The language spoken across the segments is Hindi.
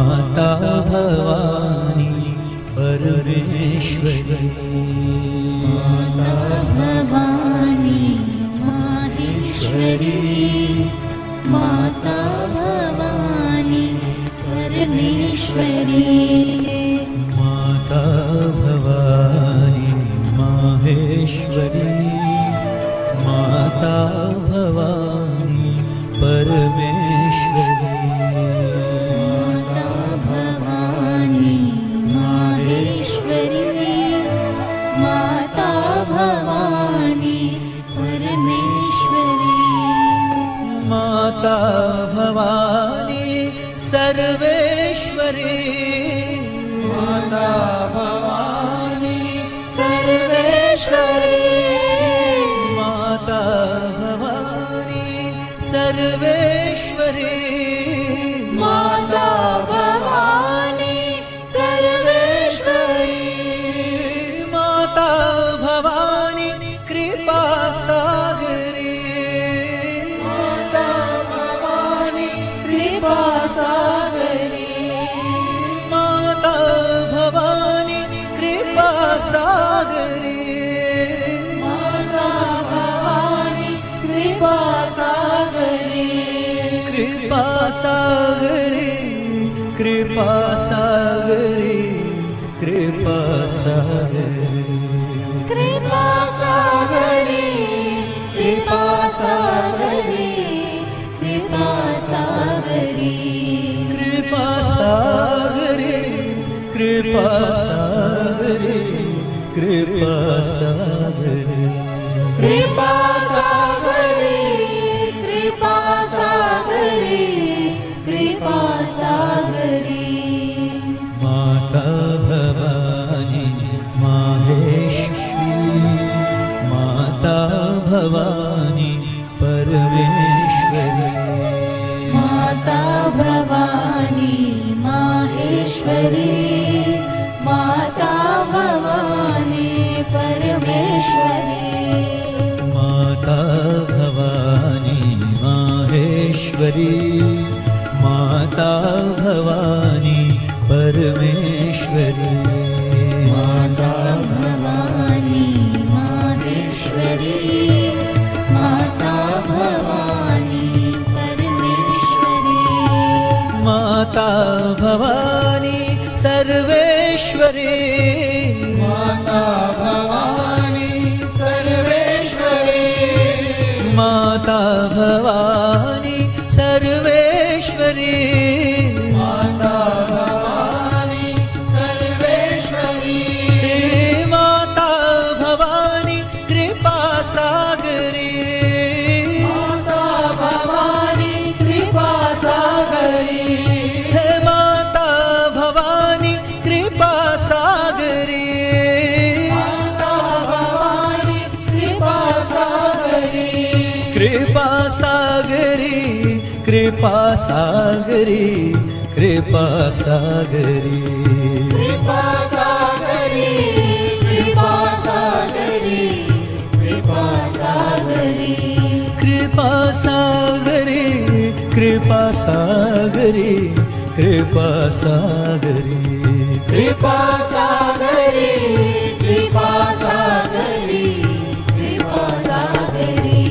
माता भवानी परमेश्वरी माता भवानी माहेश्वरी माता भवानी परमेश्वरी माता भवानी माहेश्वरी माता भवानी परमेश्वरी माता भवानी माहेश्वरी माता भवानी परमेश्वरी माता भवानी सर्वेश्वरी माता भवानी सर्वेश्वरी माता भवानी सर्वेश्वरी माता भवानी सर्वेश्वरी माता भवानी कृपा सागरी माता भवानी कृपा सागरी माता भवानी कृपा सागरी माता भवानी कृपा सागरी कृपा सागरी कृपा सागरी कृपा सागरी कृपा सागरी कृपा सागरी कृपा सागरी कृपा सागरी कृपा सागरी कृपा सागरी कृपा सागरी कृपा सागरी कृपा सागरी माता भवानी माहेश्वरी माता भवानी परमेश्वरी माता भवानी माहेश्वरी माता भवानी परमेश्वरी माता भवानी माहेश्वरी माता भवानी परमेश्वरी माता भवानी माहेश्वरी माता भवानी परमेश्वरी माता भवानी सर्वेश्वरी माता भवानी सर्वेश्वरी माता भवानी सर्वेश्वरी माता भवानी सर्वेश्वरी माता भवानी कृपा सागरी माता भवानी कृपा सागरी हे माता भवानी कृपा सागरी माता भवानी कृपा सागरी कृपा सागरी कृपा सागरी कृपा सागरी कृपा सागरी कृपा सागरी कृपा सागरी कृपा सागरी कृपा सागरी कृपा सागरी कृपा सागरी कृपा सागरी कृपा सागरी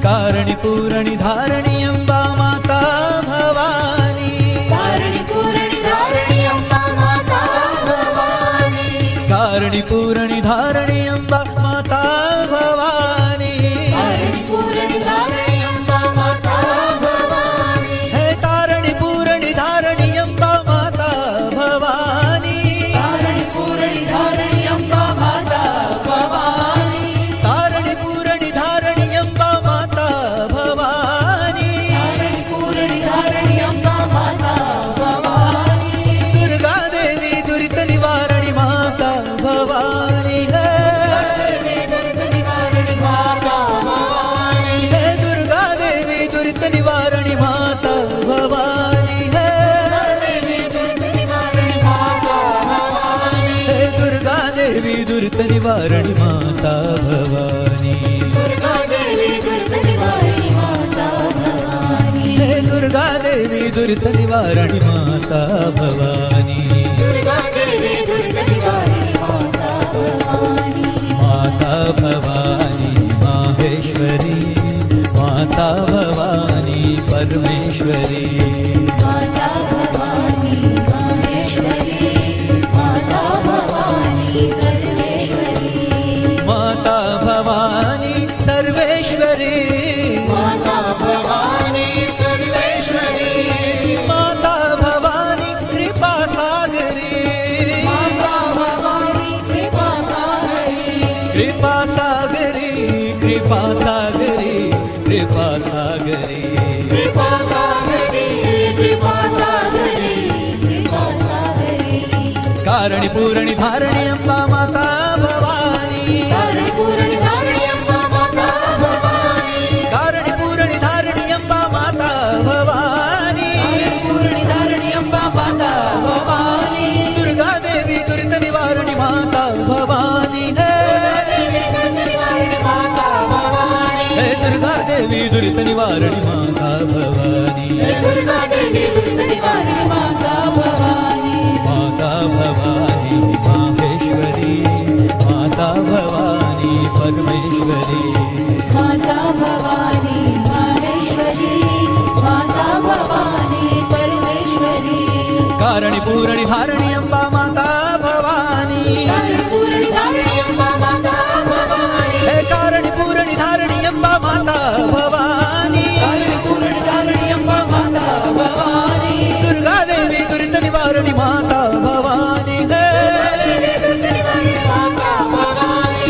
कारणी पूरणी धारणी अम्बा माता भवानी कारणी पूरणी धारणी अम्बा माता भवानी कारणी पूरणी धारणी अम्बा माता भवानी कारणी पूरणी धारणी अम्बा माता भवानी हे तारणी पूरणी धारणी अम्बा माता भवानी कारणी पूरणी धारणी अम्बा माता भवानी तारणी पूरणी धारणी अम्बा माता भवानी कारणी पूरणी धारणी अम्बा माता भवानी दुर्गा देवी दुरित निवारणी माता भवानी हे दुर्गा देवी दुरित निवारणी माता भवानी हे दुर्गा देवी दुरित निवारणी माता भवानी दुर्गा देवी दुर्ग निवारणी माता भवानी हे दुर्गा दुर्गा देवी दुरित निवारणी माता भवानी दुर्गा देवी दुर्ग निवारिणी माता भवानी माता भवानी माहेश्वरी माता भवानी परमेश्वरी माता भवानी माहेश्वरी माता भवानी सर्वेश्वरी माता भवानी सर्वेश्वरी माता भवानी सर्वेश्वरी माता भवानी कृपा सागरी माता भवानी कृपा सागरी कृपा सागरी कृपा सागरी कृपा सागरी कृपा सागरी कृपा सागरी कृपा सागरी कारणी पूरणी धारणी अंबा माता भवानी कारणी पूरणी धारणी अंबा माता भवानी कारणी पूरणी धारणी अंबा माता भवानी कारणी पूरणी धारणी अंबा माता भवानी दुर्गा देवी दुरित निवारणी माता भवानी हे दुर्गा देवी दुरित निवारणी माता भवानी दुर्गा देवी दुर्ग निवारिणी माता भवानी माता भवानी माहेश्वरी माता भवानी परमेश्वरी माता भवानी माहेश्वरी माता भवानी परमेश्वरी कारणी पूरणी धारणी अंबा माता भवानी कारणी पूरणी धारणी अंबा माता भवानी हे कारणी पूरणी धारणी अंबा माता भवानी कारणी पूरणी धारणी अंबा माता भवानी दुर्गा देवी दुरित निवारणी माता भवानी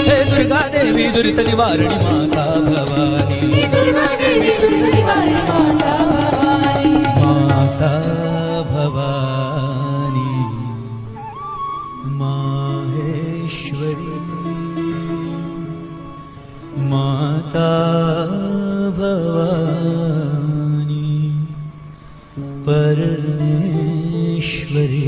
हे दुर्गा देवी दुरित निवारणी माता भवानी दुर्गा देवी दुर्ग निवारिणी माता भवानी माता भवानी माहेश्वरी माता भवानी परमेश्वरी